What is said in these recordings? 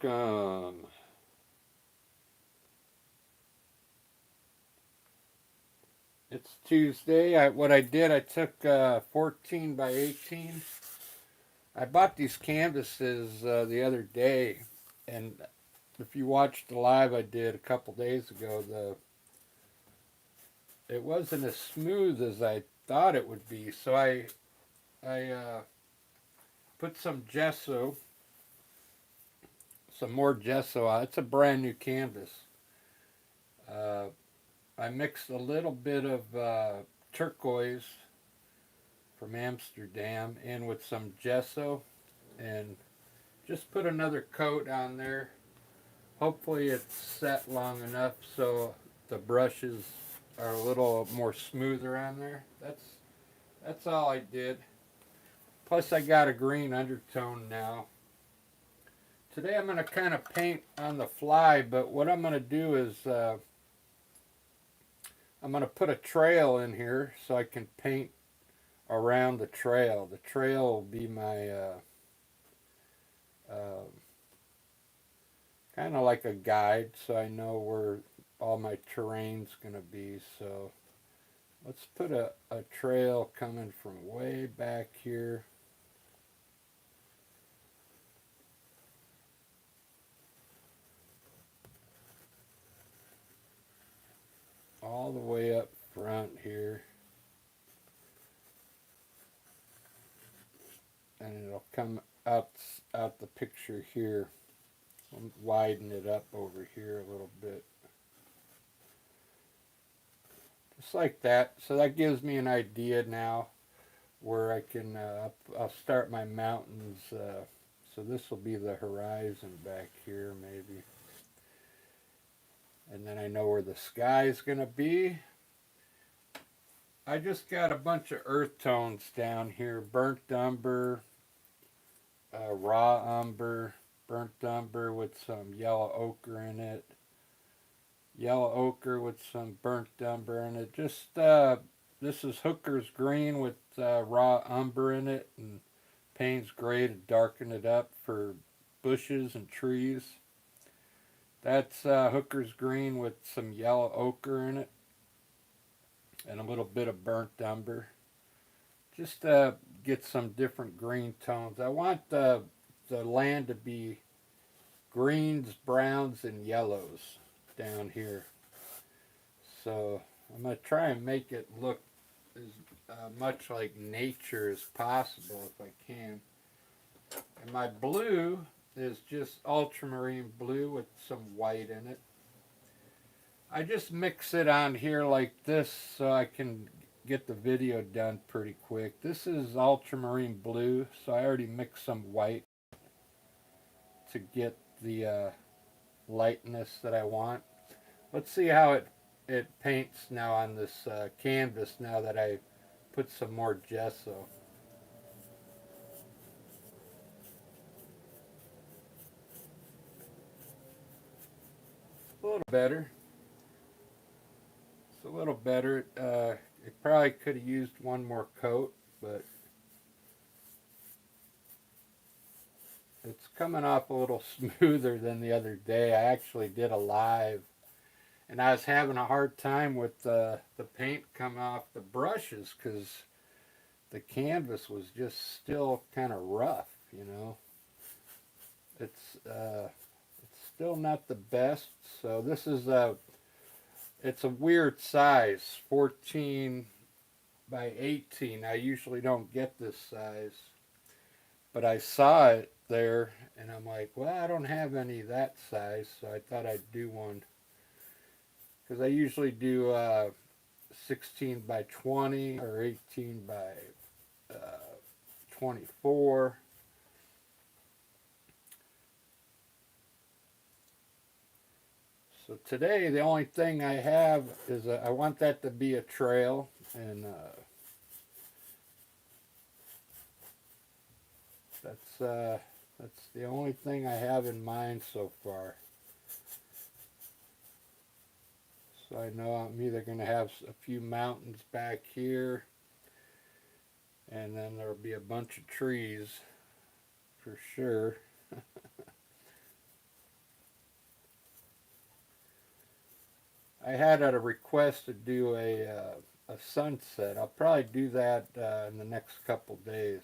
Welcome. It's Tuesday. What I did, I took 14 by 18. I bought these canvases the other day, and if you watched the live I did a couple days ago, it wasn't as smooth as I thought it would be. So I put some more gesso on. It's a brand new canvas. Uh, I mixed a little bit of turquoise from Amsterdam in with some gesso and just put another coat on there. Hopefully it's set long enough so the brushes are a little more smoother on there. That's all I did. Plus I got a green undertone now. Today I'm going to kind of paint on the fly, but what I'm going to do is I'm going to put a trail in here so I can paint around the trail. The trail will be my uh, kind of like a guide so I know where all my terrain's going to be. So let's put a trail coming from way back here. All the way up front here. And it'll come out the picture here. I'll widen it up over here a little bit. Just like that. So that gives me an idea now where I can, I'll start my mountains. So this will be the horizon back here maybe. And then I know where the sky is going to be. I just got a bunch of earth tones down here. Burnt umber, raw umber, burnt umber with some yellow ochre in it. Yellow ochre with some burnt umber in it. Just this is Hooker's green with raw umber in it, and Payne's gray to darken it up for bushes and trees. That's Hooker's green with some yellow ochre in it, and a little bit of burnt umber. Just get some different green tones. I want the land to be greens, browns, and yellows down here. So I'm going to try and make it look as much like nature as possible if I can. And my blue is just ultramarine blue with some white in it. I just mix it on here like this so I can get the video done pretty quick. This is ultramarine blue, so I already mixed some white to get the lightness that I want. Let's see how it paints now on this canvas now that I put some more gesso. A little better. It's a little better. It probably could have used one more coat, but it's coming off a little smoother than the other day. I actually did a live, and I was having a hard time with the paint coming off the brushes because the canvas was just still kind of rough, you know. It's still not the best. So this is it's a weird size, 14 by 18. I usually don't get this size, but I saw it there and I'm like, well, I don't have any that size, so I thought I'd do one because I usually do 16 by 20 or 18 by 24. So today the only thing I have is I want that to be a trail, and that's the only thing I have in mind so far. So I know I'm either going to have a few mountains back here, and then there'll be a bunch of trees for sure. I had a request to do a sunset. I'll probably do that in the next couple days.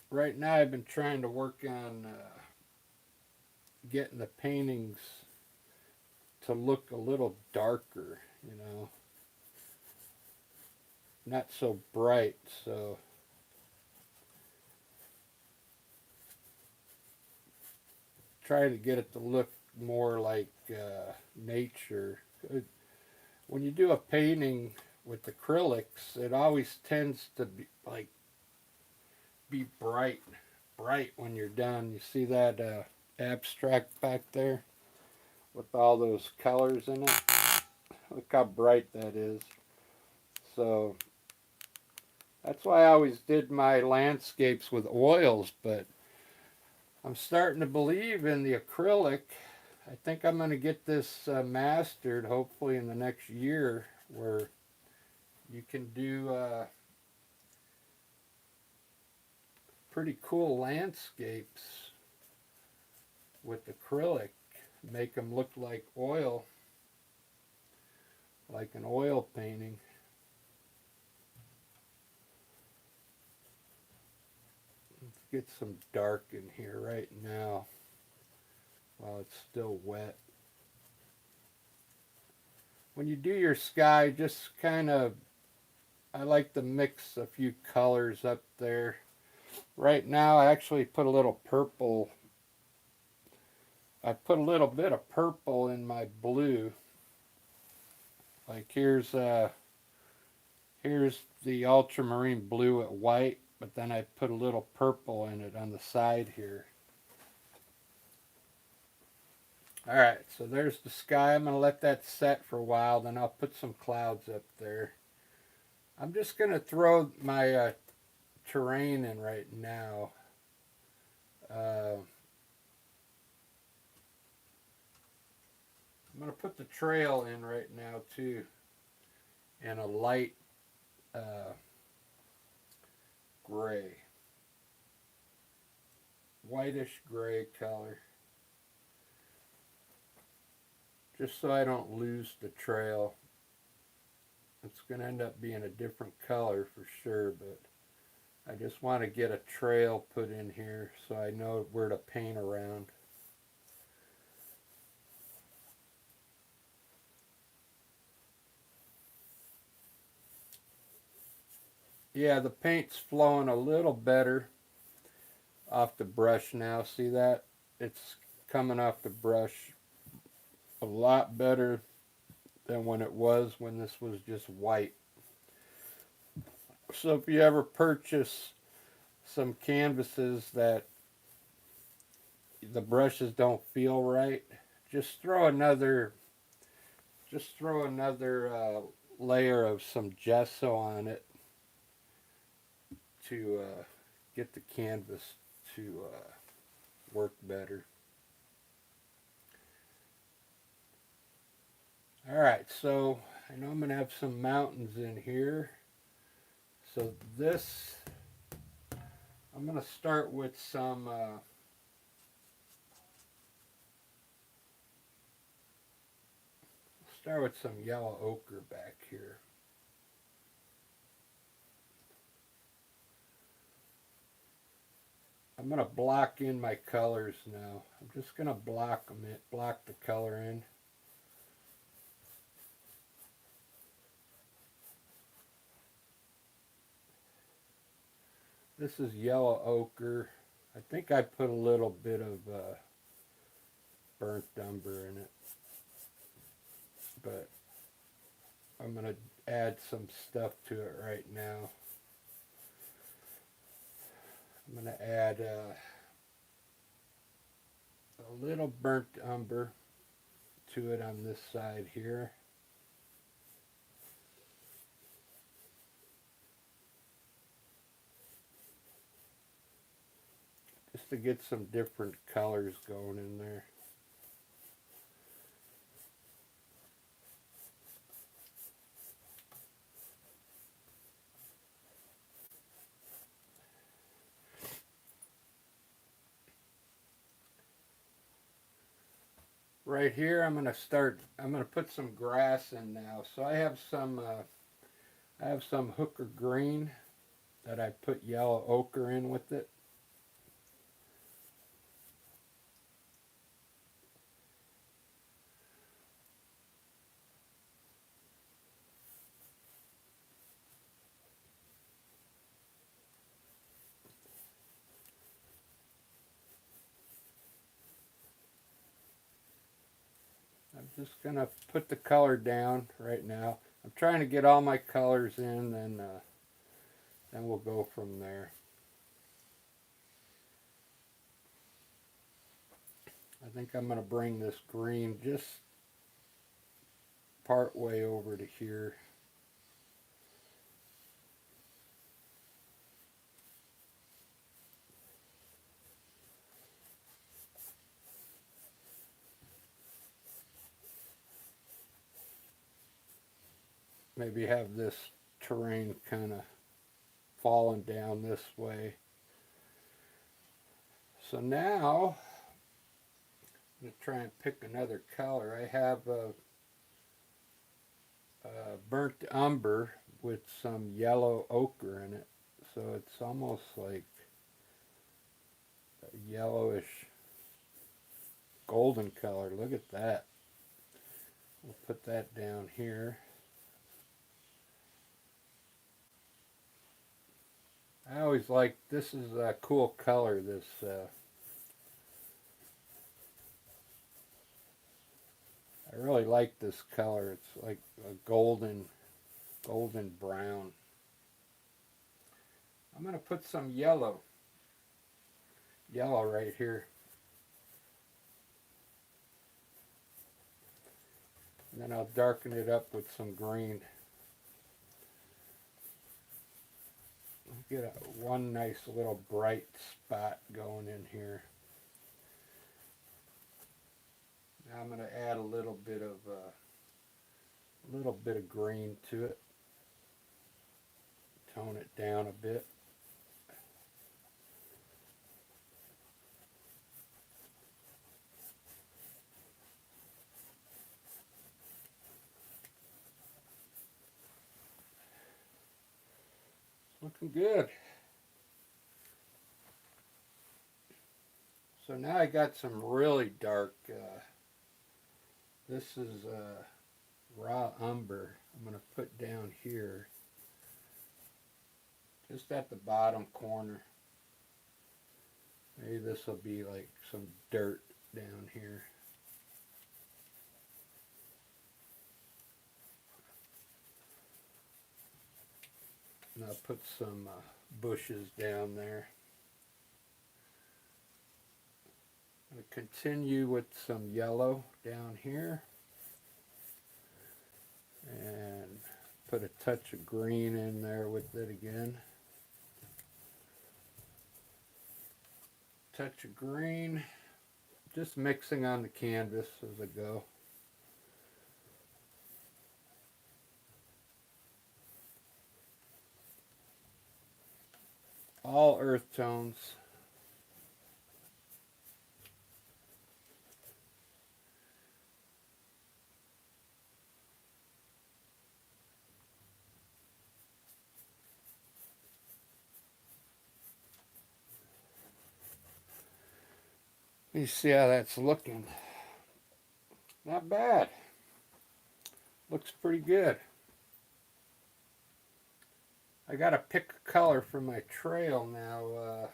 Right now I've been trying to work on getting the paintings to look a little darker, you know, not so bright. So try to get it to look more like nature. When you do a painting with acrylics, it always tends to be bright when you're done. You see that abstract back there with all those colors in it? Look how bright that is. So that's why I always did my landscapes with oils, but I'm starting to believe in the acrylic. I think I'm going to get this mastered hopefully in the next year, where you can do pretty cool landscapes with acrylic, make them look like oil, like an oil painting. Let's get some dark in here right now while it's still wet. When you do your sky, just kind of, I like to mix a few colors up there. Right now I actually put a little purple. I put a little bit of purple in my blue. Like here's the ultramarine blue at white, but then I put a little purple in it on the side here. Alright, so there's the sky. I'm going to let that set for a while, then I'll put some clouds up there. I'm just going to throw my terrain in right now. I'm going to put the trail in right now too, in a light gray, whitish gray color, just so I don't lose the trail. It's going to end up being a different color for sure, but I just want to get a trail put in here so I know where to paint around. Yeah, the paint's flowing a little better off the brush now. See that? It's coming off the brush a lot better than when it was when this was just white. So if you ever purchase some canvases that the brushes don't feel right, just throw another layer of some gesso on it to get the canvas to work better. Alright, so I know I'm going to have some mountains in here. So this, I'm going to start with some yellow ochre back here. I'm going to block in my colors now. I'm just going to block the color in. This is yellow ochre. I think I put a little bit of burnt umber in it, but I'm going to add some stuff to it right now. I'm going to add a little burnt umber to it on this side here. Just to get some different colors going in there. right here I'm gonna put some grass in now. So I have some hooker green that I put yellow ochre in with it. I'm just gonna put the color down right now. I'm trying to get all my colors in, then we'll go from there. I think I'm gonna bring this green just part way over to here. Maybe have this terrain kind of falling down this way. So now I'm going to try and pick another color. I have a burnt umber with some yellow ochre in it. So it's almost like a yellowish golden color. Look at that. We'll put that down here. I always like, this is a cool color, this I really like this color. It's like a golden brown. I'm going to put some yellow right here. And then I'll darken it up with some green. Get one nice little bright spot going in here. Now I'm going to add a little bit of green to it. Tone it down a bit. Looking good. So now I got some really dark, this is raw umber I'm going to put down here, just at the bottom corner. Maybe this will be like some dirt down here. And I'll put some bushes down there. I'm going to continue with some yellow down here. And put a touch of green in there with it again. Touch of green. Just mixing on the canvas as I go. All earth tones. Let me see how that's looking. Not bad. Looks pretty good. I gotta pick a color for my trail now.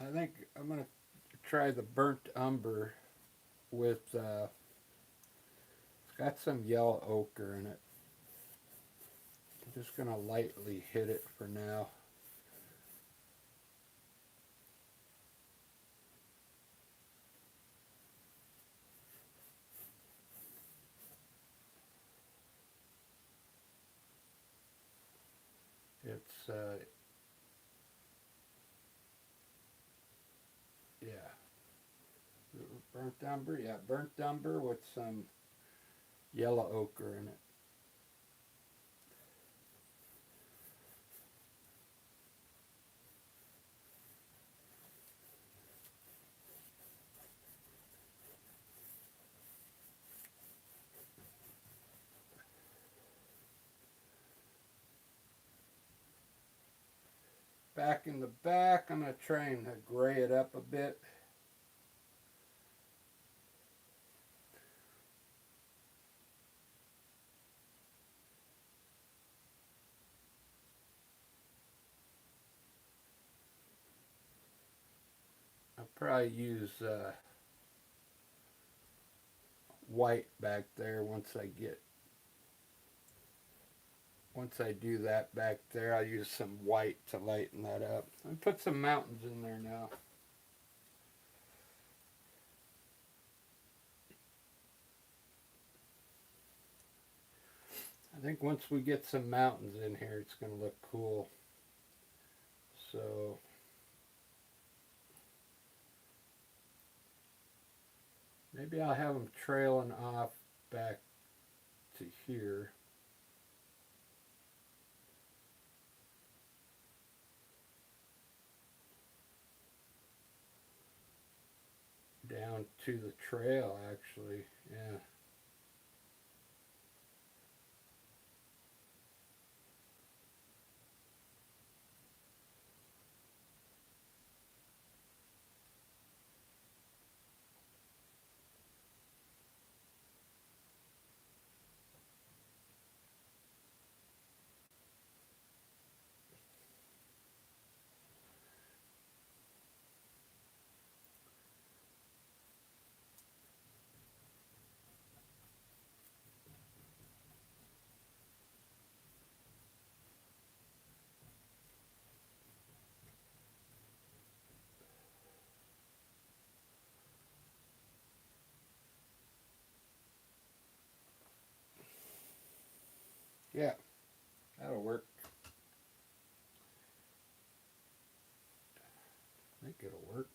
I think I'm gonna try the burnt umber with it's got some yellow ochre in it. I'm just gonna lightly hit it for now. It's yeah, burnt umber. Yeah, burnt umber with some yellow ochre in it. Back in the back, I'm going to try and gray it up a bit. I'll probably use white back there once I do that back there. I'll use some white to lighten that up. And put some mountains in there now. I think once we get some mountains in here, it's going to look cool. So maybe I'll have them trailing off back to here. Down to the trail, actually. Yeah. Yeah, that'll work. I think it'll work.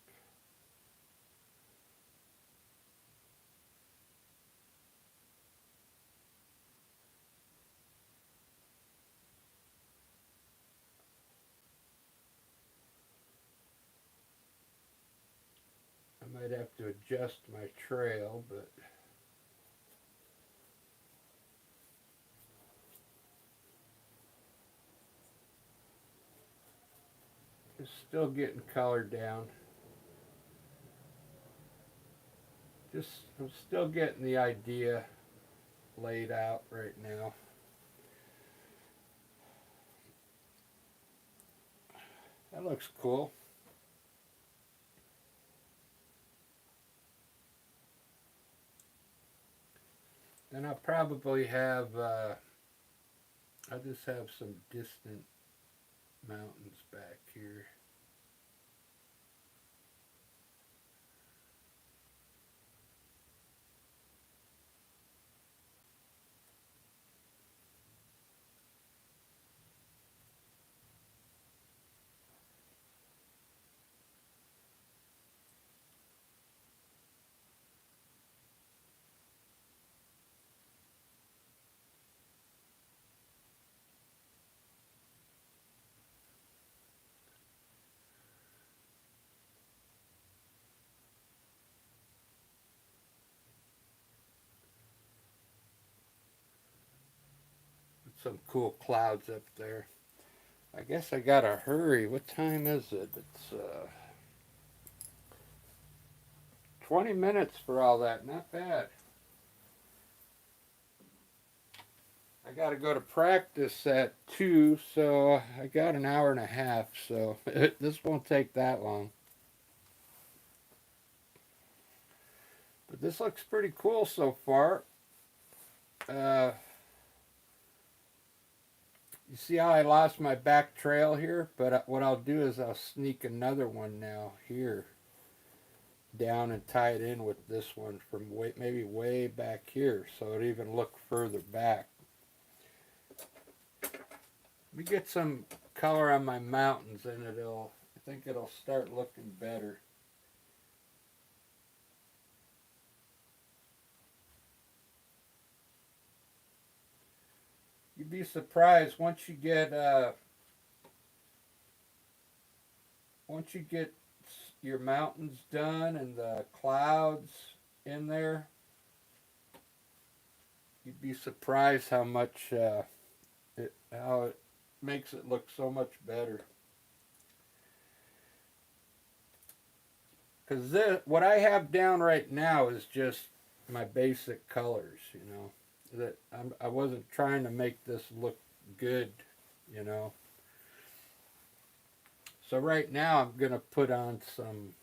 I might have to adjust my trail, but it's still getting color down. I'm still getting the idea laid out right now. That looks cool. Then I'll probably have, I'll just have some distant mountains back here. Some cool clouds up there. I guess I gotta hurry. What time is it? It's 20 minutes for all that. Not bad. I gotta go to practice at 2, so I got an hour and a half, so this won't take that long. But this looks pretty cool so far. You see how I lost my back trail here? But what I'll do is I'll sneak another one now here down and tie it in with this one from maybe way back here, so it even look further back. Let me get some color on my mountains and I think it'll start looking better. be surprised once you get your mountains done and the clouds in there. You'd be surprised how much how it makes it look so much better. Because what I have down right now is just my basic colors, you know. I wasn't trying to make this look good, you know. So right now I'm gonna put on some,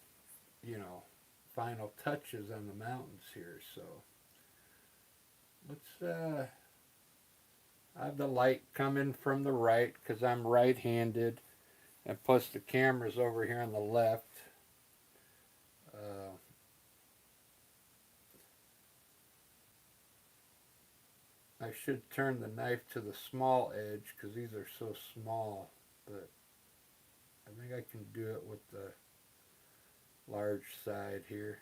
you know, final touches on the mountains here. So let's I have the light coming from the right because I'm right-handed, and plus the camera's over here on the left. Uh, I should turn the knife to the small edge because these are so small, but I think I can do it with the large side here.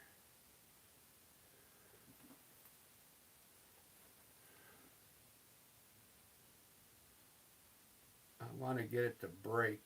I want to get it to break.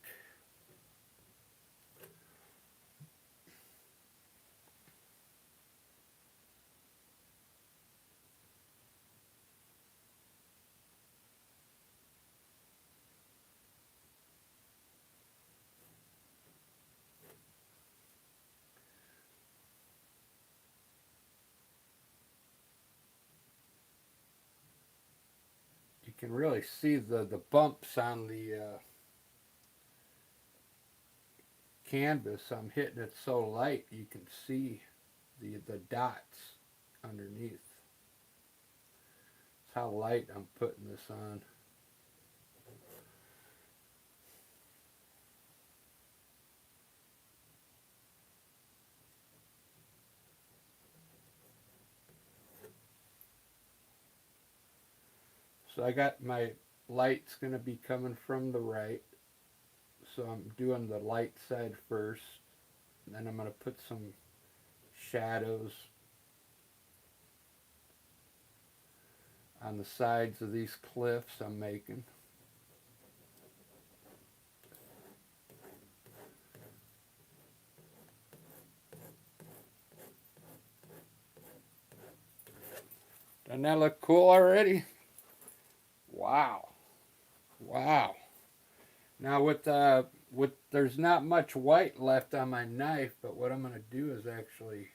You can really see the bumps on the canvas. I'm hitting it so light you can see the dots underneath. It's how light I'm putting this on. So I got my light's going to be coming from the right. So I'm doing the light side first. And then I'm going to put some shadows on the sides of these cliffs I'm making. Doesn't that look cool already? Wow. Wow. Now with there's not much white left on my knife, but what I'm going to do is actually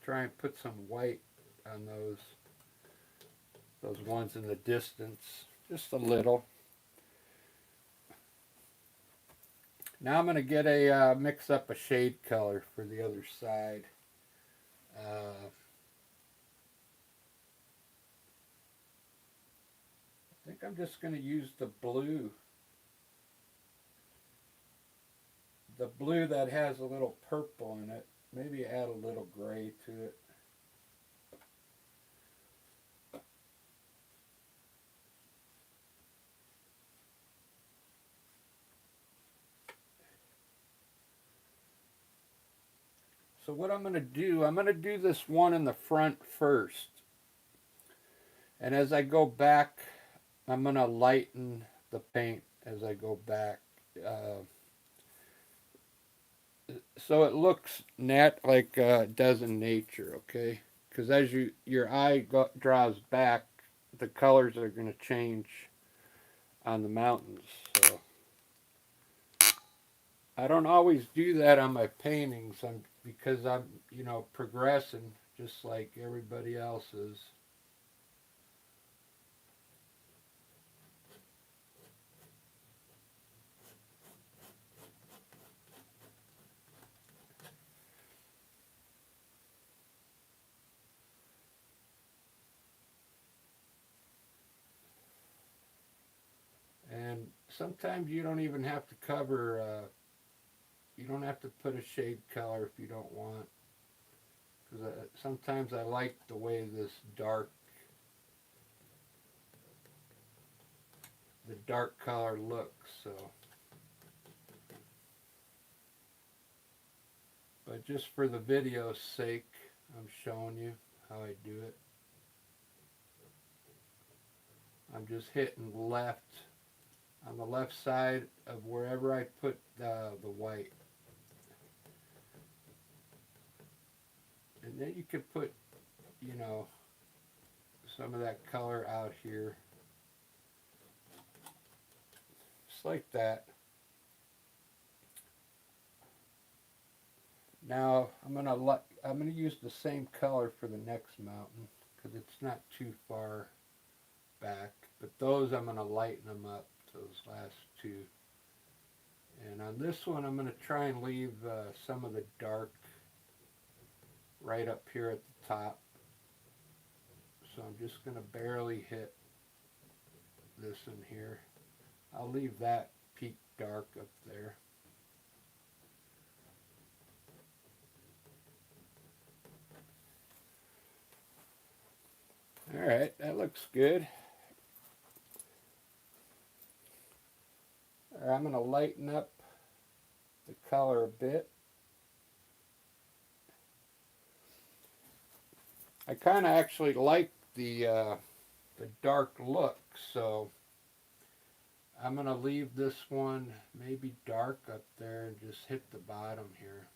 try and put some white on those ones in the distance, just a little. Now I'm going to get a mix up a shade color for the other side. I think I'm just going to use the blue that has a little purple in it. Maybe add a little gray to it. So what I'm going to do this one in the front first. And as I go back, I'm going to lighten the paint as I go back. So it looks like it does in nature, okay? Because as your eye draws back, the colors are going to change on the mountains. So I don't always do that on my paintings because I'm, you know, progressing just like everybody else is. And sometimes you don't even have to you don't have to put a shade color if you don't want. Because sometimes I like the way the dark color looks. So, but just for the video's sake, I'm showing you how I do it. I'm just hitting left on the left side of wherever I put the white. And then you could put, you know, some of that color out here. Just like that. Now I'm gonna use the same color for the next mountain because it's not too far back. But those I'm gonna lighten them up. Those last two. And on this one I'm gonna try and leave some of the dark right up here at the top. So I'm just gonna barely hit this in here. I'll leave that peak dark up there. Alright, that looks good. I'm going to lighten up the color a bit. I kind of actually like the dark look, so I'm going to leave this one maybe dark up there and just hit the bottom here.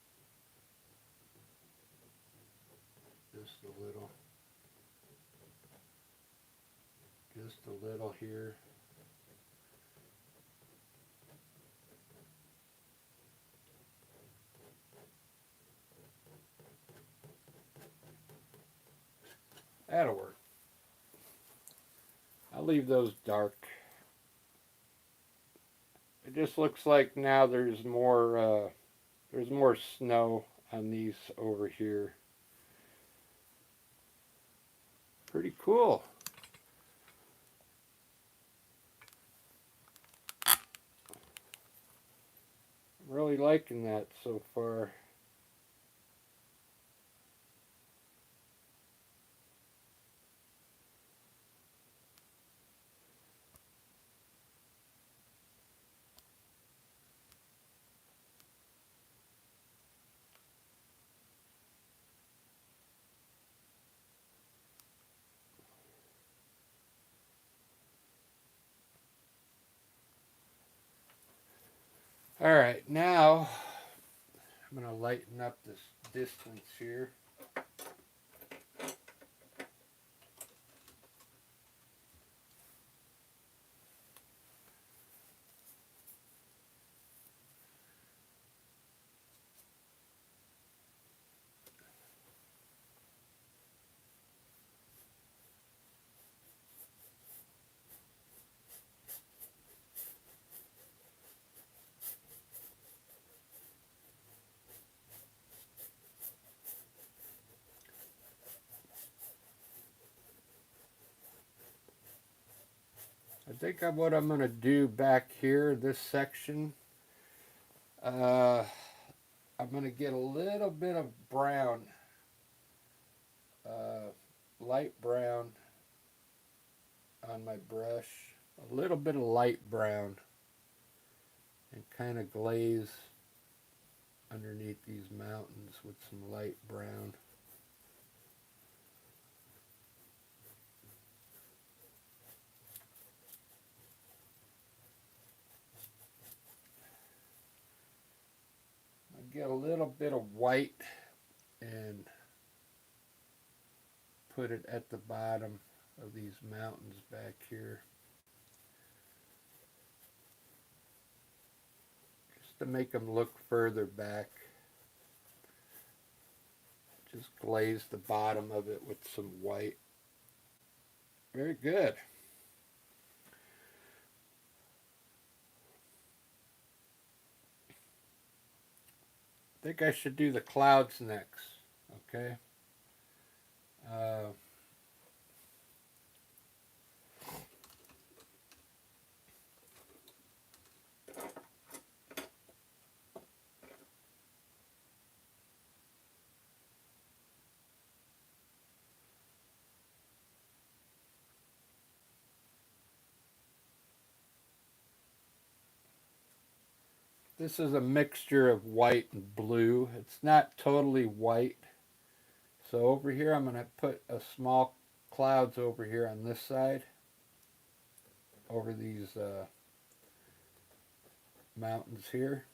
Just a little. Just a little here. That'll work. I'll leave those dark. It just looks like now there's more snow on these over here. Pretty cool. I'm really liking that so far. Alright, now I'm going to lighten up this distance here. I think what I'm going to do back here, this section, I'm going to get a little bit of brown, light brown on my brush, a little bit of light brown, and kind of glaze underneath these mountains with some light brown. Get a little bit of white and put it at the bottom of these mountains back here, just to make them look further back. Just glaze the bottom of it with some white. Very good. I think I should do the clouds next. Okay. This is a mixture of white and blue. It's not totally white. So over here I'm going to put a small clouds over here on this side. over these mountains here.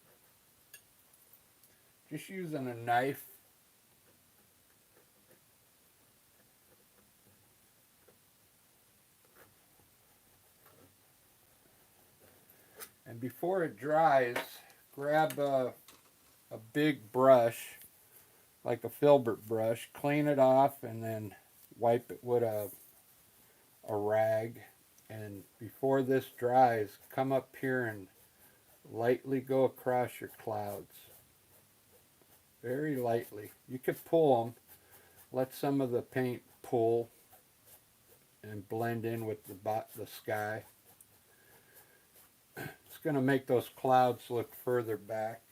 Just using a knife. And before it dries, grab a big brush, like a filbert brush, clean it off, and then wipe it with a rag. And before this dries, come up here and lightly go across your clouds. Very lightly. You could pull them, let some of the paint pull and blend in with the sky. It's going to make those clouds look further back.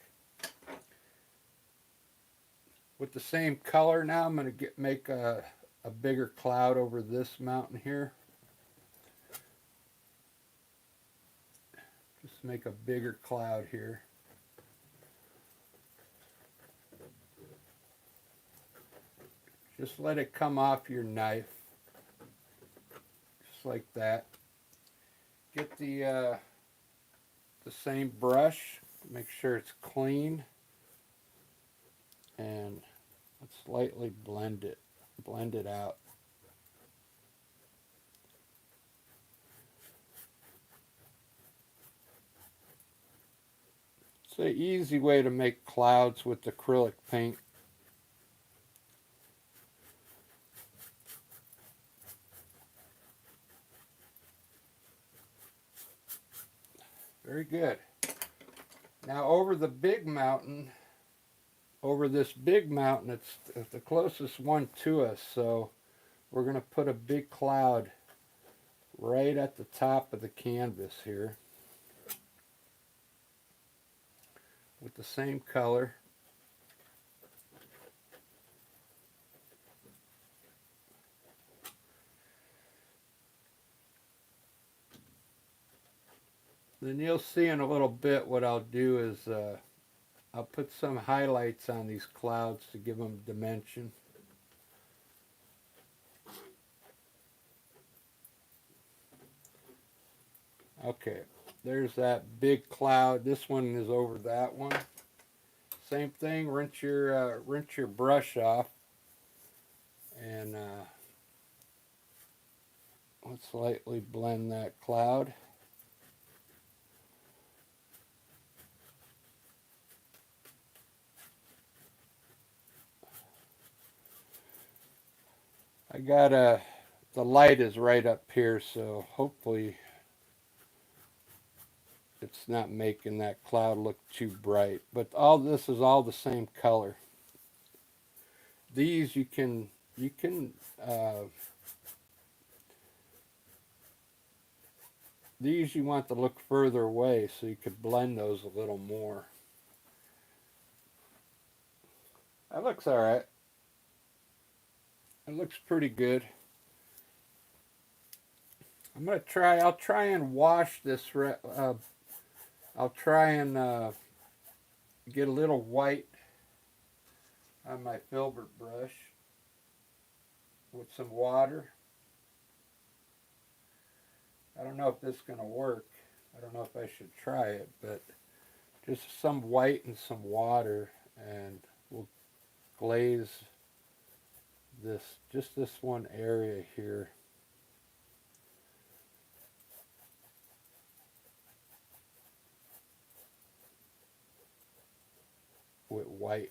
With the same color now, I'm going to make a bigger cloud over this mountain here. Just make a bigger cloud here. Just let it come off your knife. Just like that. Get the same brush. Make sure it's clean. And let's lightly blend it out. It's an easy way to make clouds with acrylic paint. Very good. Now over the big mountain, over this big mountain, it's the closest one to us, so we're going to put a big cloud right at the top of the canvas here with the same color. Then you'll see in a little bit what I'll do is I'll put some highlights on these clouds to give them dimension. Okay, there's that big cloud. This one is over that one. Same thing, rinse your brush off. And let's lightly blend that cloud. I got the light is right up here, so hopefully it's not making that cloud look too bright. But all this is all the same color. These you can these you want to look further away, so you could blend those a little more. That looks all right. It looks pretty good. I'll try and wash this. I'll try and get a little white on my filbert brush with some water. I don't know if this is going to work. I don't know if I should try it, but just some white and some water, and we'll glaze just this one area here. With white.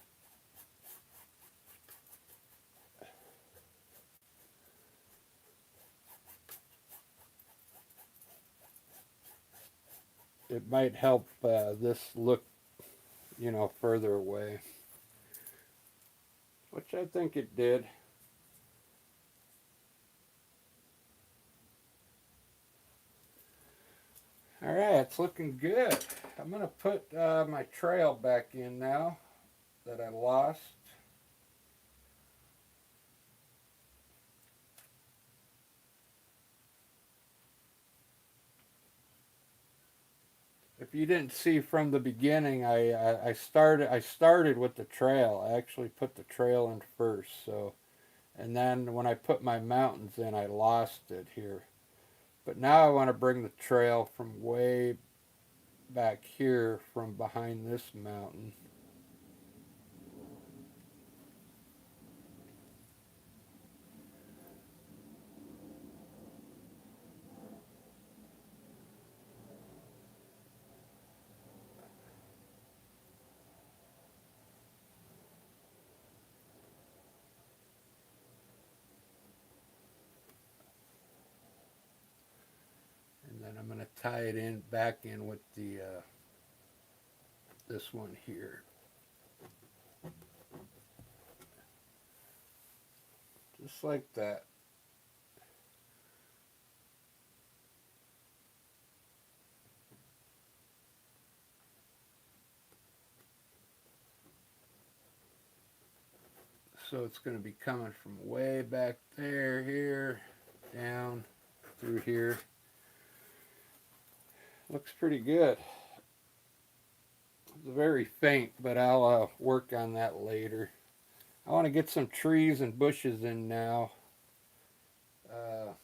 It might help this look, further away. Which I think it did. All right, it's looking good. I'm going to put my trail back in now that I lost. If you didn't see from the beginning, I started with the trail. I actually put the trail in first, so, and then when I put my mountains in, I lost it here. But now I want to bring the trail from way back here from behind this mountain. And then I'm going to tie it in back in with the this one here. Just like that. So it's going to be coming from way back there, here, down through here. Looks pretty good. It's very faint, but I'll work on that later. I want to get some trees and bushes in now. Let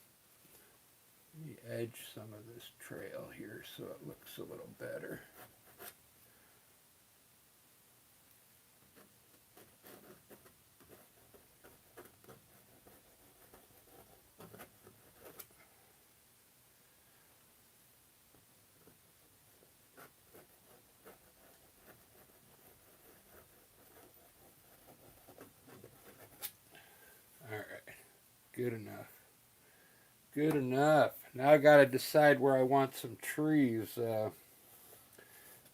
me edge some of this trail here so it looks a little better. All right, good enough. Good enough. Now I got to decide where I want some trees. I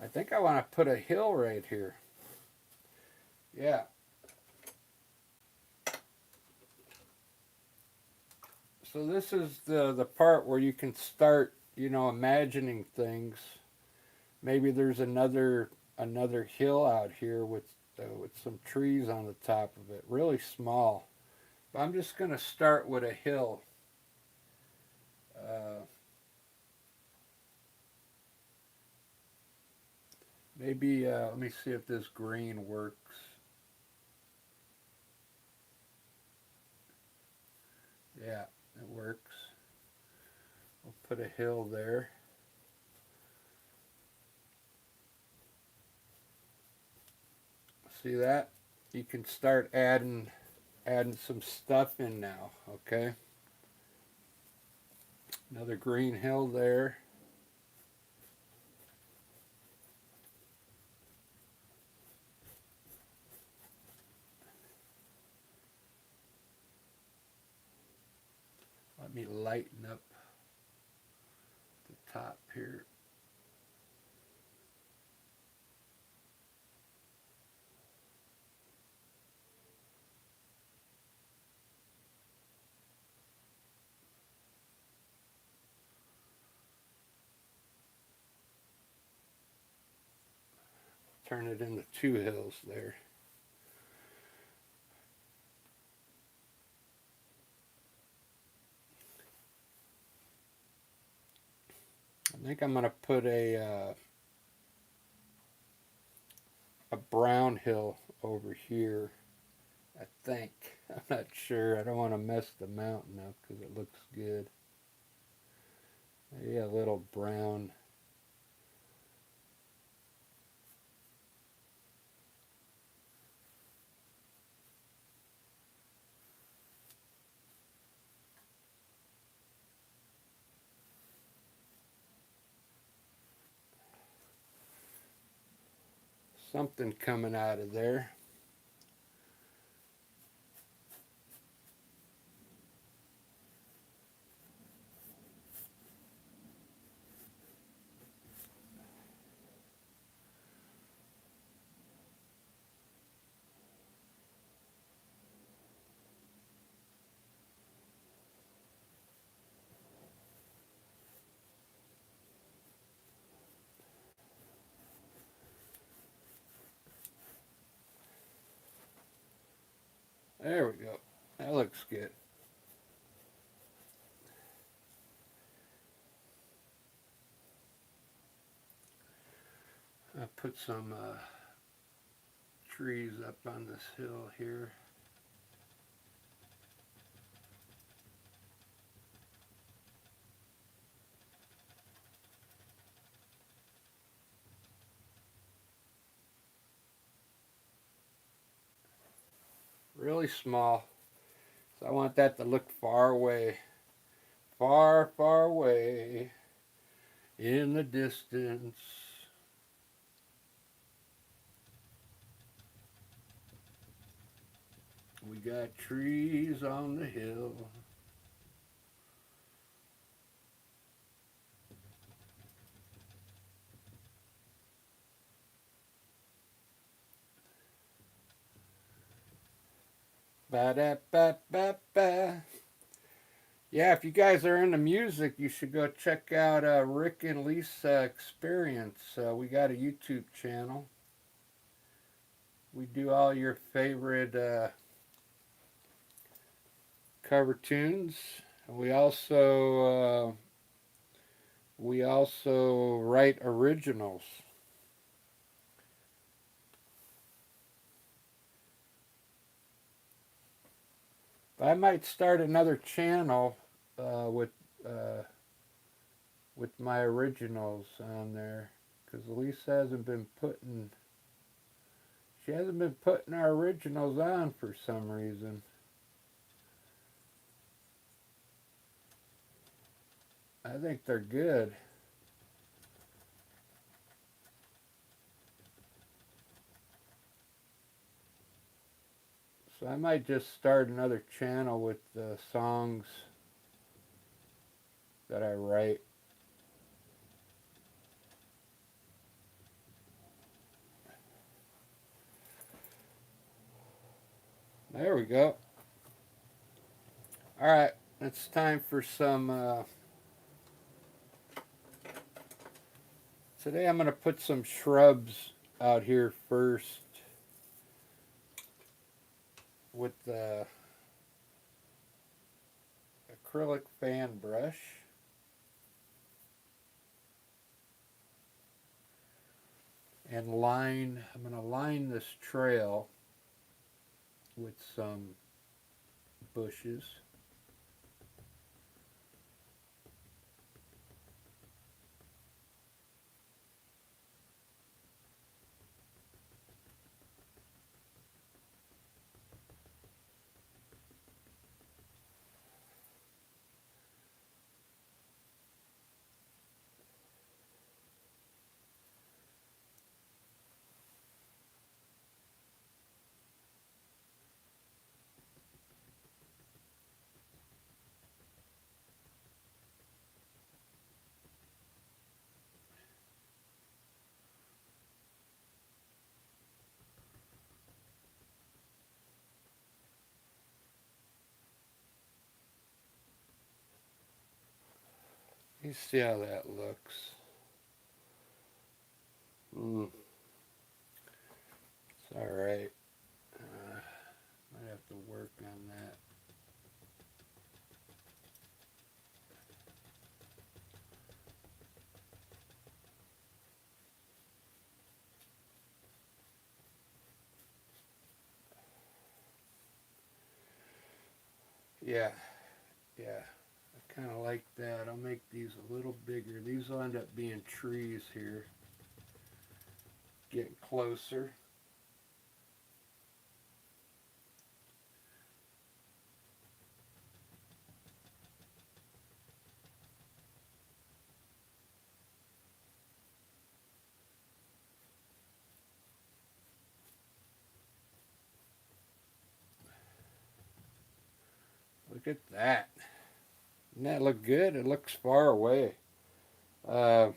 think I want to put a hill right here. Yeah. So this is the part where you can start, imagining things. Maybe there's another hill out here with some trees on the top of it, really small. But I'm just going to start with a hill. Uh, Maybe let me see if this green works. Yeah, it works. We'll put a hill there. See that? You can start adding some stuff in now, okay? Another green hill there. Let me lighten up the top here. Turn it into two hills there. I think I'm going to put a brown hill over here. I think. I'm not sure. I don't want to mess the mountain up because it looks good. Maybe a little brown. Something coming out of there. There we go. That looks good. I'll put some trees up on this hill here. really small. So I want that to look far away. Far, far away in the distance. We got trees on the hill. Ba-da-ba-ba-ba. Yeah, if you guys are into music, you should go check out Rick and Lisa Experience. We got a YouTube channel. We do all your favorite cover tunes. We also write originals. I might start another channel uh, with uh, with my originals on there because Lisa hasn't been putting our originals on for some reason. I think they're good. So I might just start another channel with the songs that I write. There we go. All right, it's time for some. Today I'm going to put some shrubs out here first with the acrylic fan brush. And I'm going to line this trail with some bushes. You see how that looks. Mm, it's all right. Might have to work on that. Yeah, yeah. I kind of like that. I'll make these a little bigger. These will end up being trees here. Getting closer. Look at that. Doesn't that look good? It looks far away. Uh,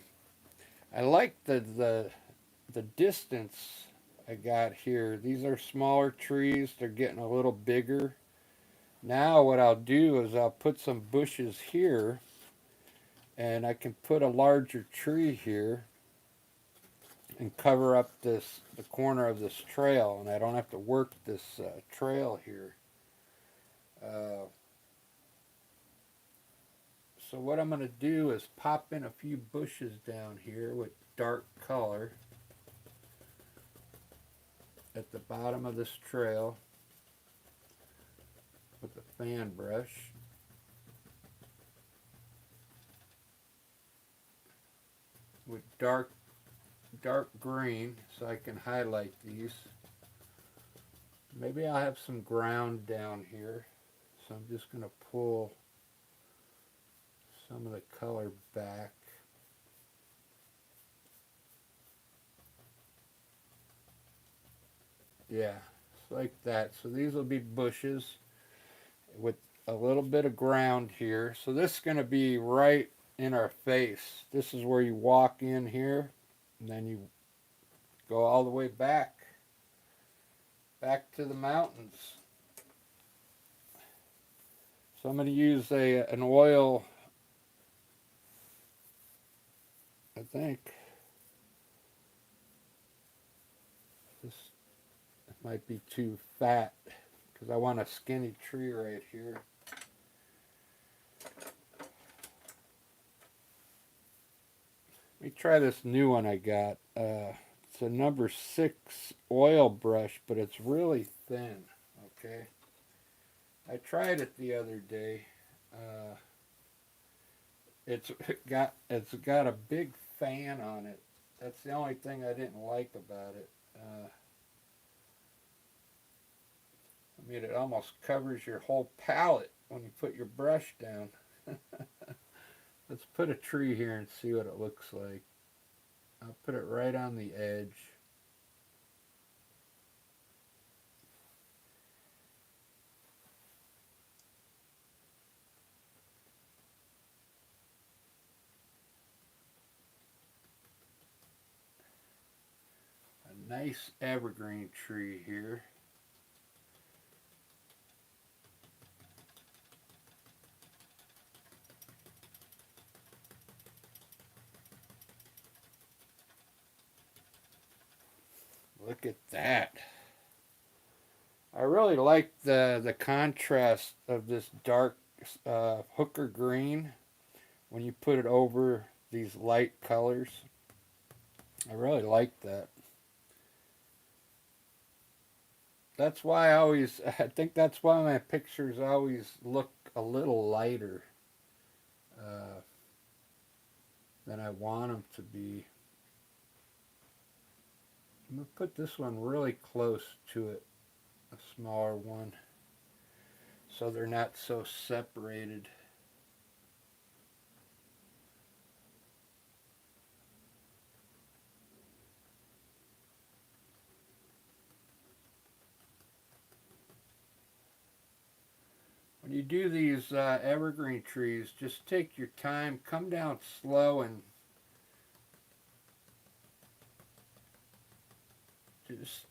I like the distance I got here. These are smaller trees. They're getting a little bigger. Now what I'll do is I'll put some bushes here and I can put a larger tree here and cover up the corner of this trail, and I don't have to work this trail here. Uh, so what I'm going to do is pop in a few bushes down here with dark color at the bottom of this trail with the fan brush with dark green so I can highlight these. Maybe I'll have some ground down here. So I'm just going to pull some of the color back. Yeah, it's like that. So these will be bushes with a little bit of ground here. So this is going to be right in our face. This is where you walk in here, and then you go all the way back to the mountains. So I'm going to use an oil, I think. This might be too fat because I want a skinny tree right here. Let me try this new one I got. It's a number 6 oil brush, but it's really thin. Okay, I tried it the other day. Uh, it's got a big fan on it. That's the only thing I didn't like about it. I mean, it almost covers your whole palette when you put your brush down. Let's put a tree here and see what it looks like. I'll put it right on the edge. A nice evergreen tree here. Look at that. I really like the contrast of this dark hooker green when you put it over these light colors. I really like that. That's why I think that's why my pictures always look a little lighter uh, than I want them to be. I'm going to put this one really close to it, a smaller one, so they're not so separated. When you do these evergreen trees, just take your time, come down slow, and just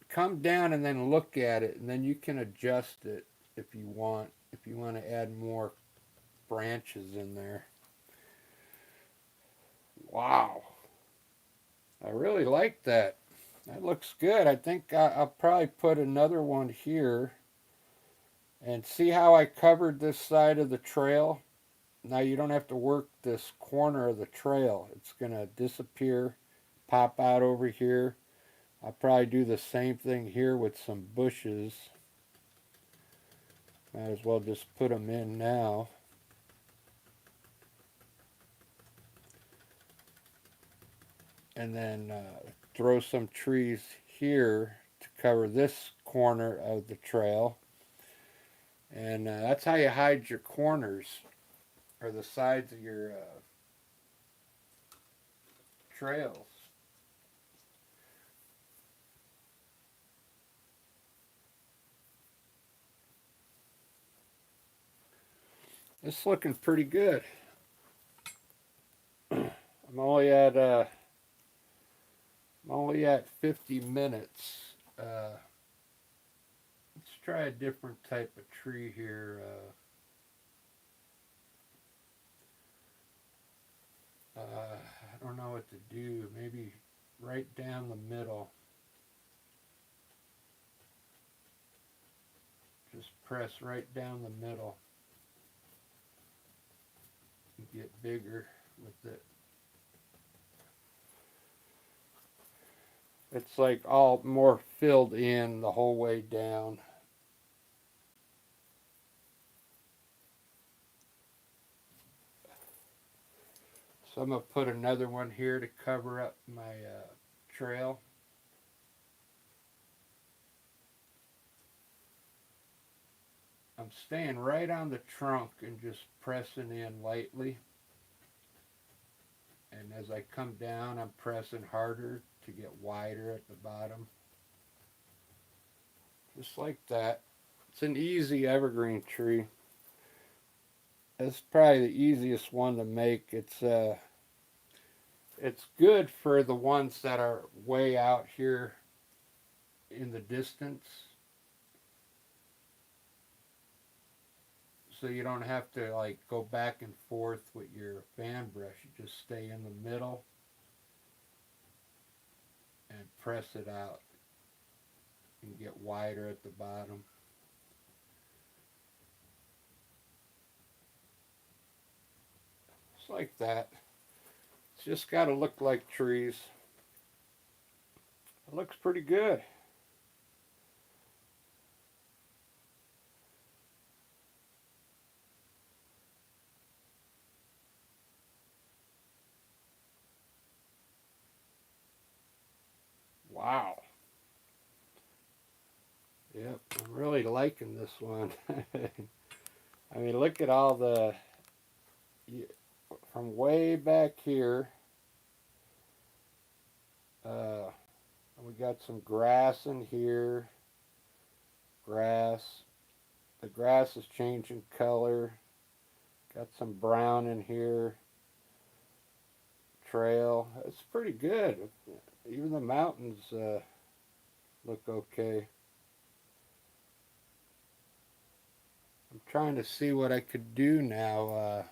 come down and then look at it, and then you can adjust it if you want. If you want to add more branches in there. Wow, I really like that. That looks good. I think I'll probably put another one here. And see how I covered this side of the trail? Now you don't have to work this corner of the trail. It's going to disappear, pop out over here. I'll probably do the same thing here with some bushes. Might as well just put them in now. And then throw some trees here to cover this corner of the trail. And that's how you hide your corners, or the sides of your trails. It's looking pretty good. I'm only at 50 minutes. Let's try a different type of tree here. I don't know what to do. Maybe right down the middle. Just press right down the middle and get bigger with it. It's like all more filled in the whole way down. So I'm going to put another one here to cover up my trail. I'm staying right on the trunk and just pressing in lightly. And as I come down, I'm pressing harder to get wider at the bottom. Just like that. It's an easy evergreen tree. It's probably the easiest one to make. It's good for the ones that are way out here in the distance. So you don't have to like go back and forth with your fan brush. You just stay in the middle and press it out and get wider at the bottom. Just like that. It's just got to look like trees. It looks pretty good. Wow. Yep, I'm really liking this one. I mean, look at all the, from way back here, uh, we got some grass in here. Grass. The grass is changing color. Got some brown in here. Trail. It's pretty good. Even the mountains look okay. I'm trying to see what I could do now.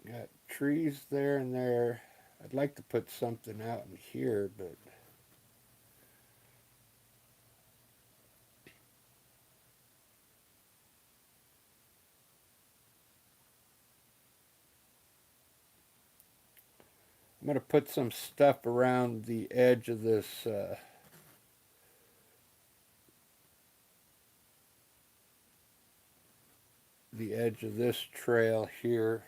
Got trees there and there. I'd like to put something out in here, but I'm going to put some stuff around the edge of this trail here.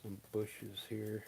Some bushes here.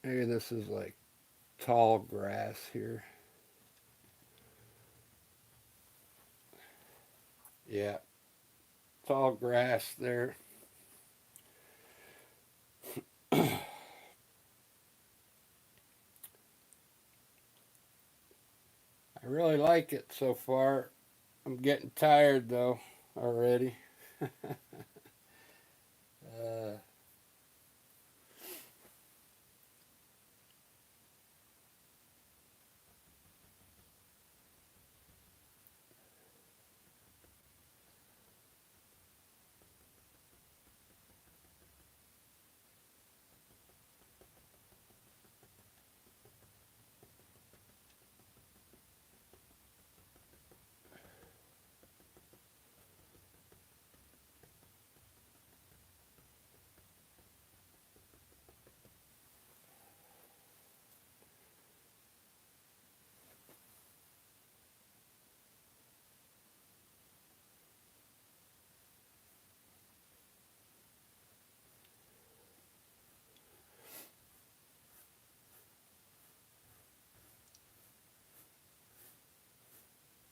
Maybe this is like tall grass here. Yeah, tall grass there. I really like it so far. I'm getting tired though already. uh,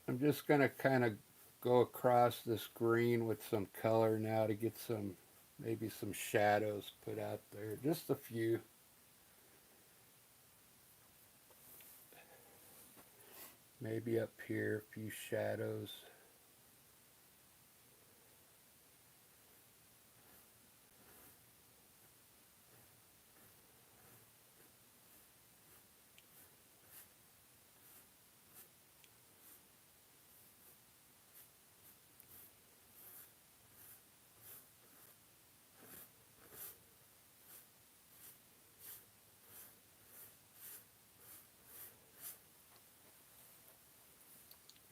I'm just gonna kind of go across this green with some color now to get some, maybe some shadows put out there. Just a few. Maybe up here, a few shadows.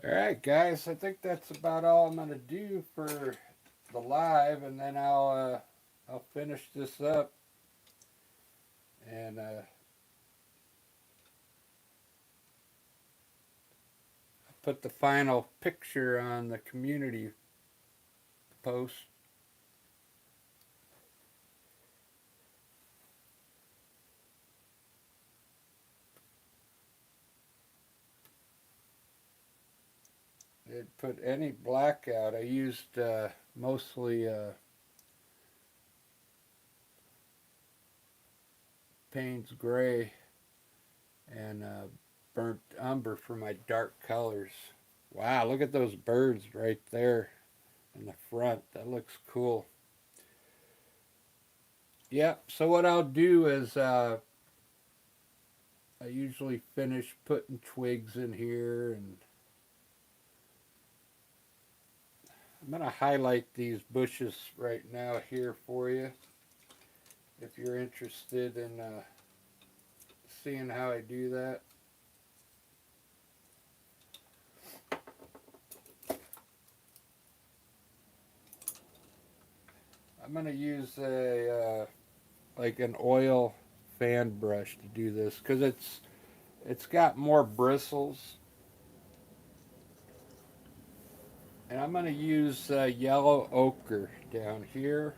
Alright guys, I think that's about all I'm going to do for the live, and then I'll finish this up and put the final picture on the community post. It put any black out. I used mostly Payne's Gray and burnt umber for my dark colors. Wow, look at those birds right there in the front. That looks cool. Yep, so what I'll do is I usually finish putting twigs in here, and I'm going to highlight these bushes right now here for you if you're interested in seeing how I do that. I'm going to use a like an oil fan brush to do this because it's got more bristles, and I'm going to use yellow ochre down here.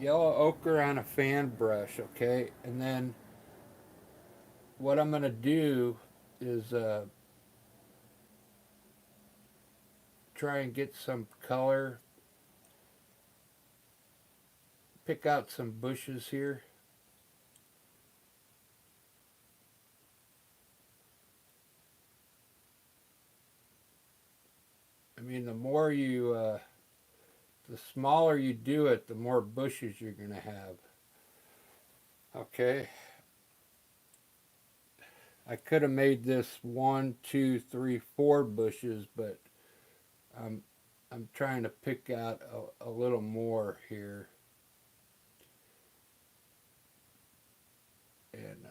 Yellow ochre on a fan brush, okay? And then what I'm going to do is try and get some color. Pick out some bushes here. I mean, the smaller you do it, the more bushes you're going to have. Okay. I could have made this 1, 2, 3, 4 bushes, but I'm trying to pick out a little more here. And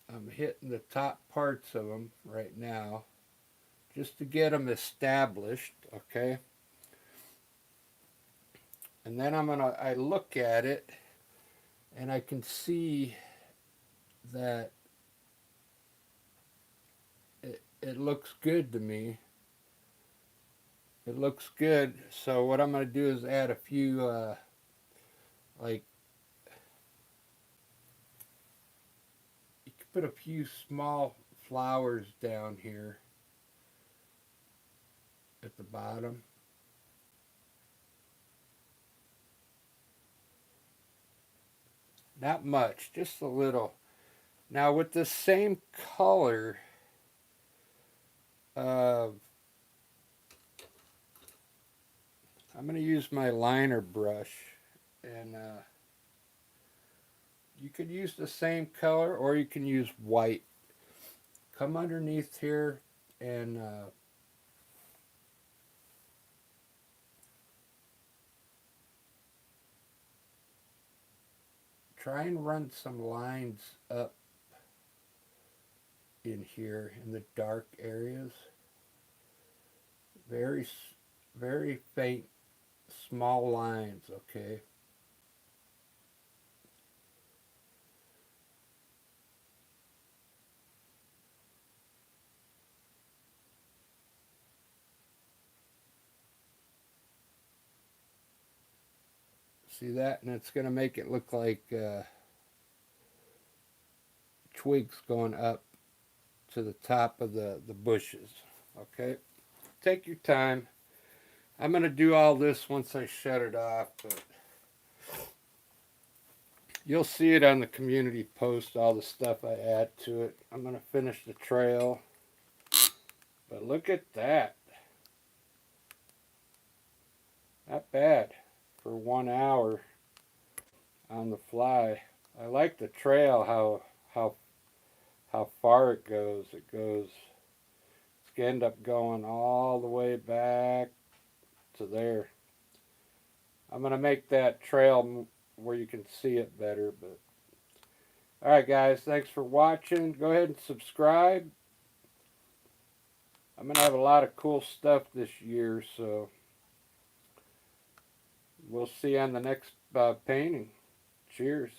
I'm hitting the top parts of them right now just to get them established, okay? And then I look at it and I can see that it looks good to me. It looks good. So what I'm going to do is add a few like you can put a few small flowers down here at the bottom. Not much, just a little. Now with the same color, I'm going to use my liner brush, and you could use the same color or you can use white. Come underneath here and try and run some lines up in here in the dark areas. Very, very faint, small lines, okay? See that? And it's going to make it look like twigs going up to the top of the bushes, okay? Take your time. I'm going to do all this once I shut it off, but You'll see it on the community post, all the stuff I add to it. I'm going to finish the trail. But look at that. Not bad for 1 hour on the fly. I like the trail, how far it goes. It's going to end up going all the way back to there. I'm going to make that trail where you can see it better. But alright guys, thanks for watching. Go ahead and subscribe. I'm going to have a lot of cool stuff this year, so we'll see you on the next painting. Cheers.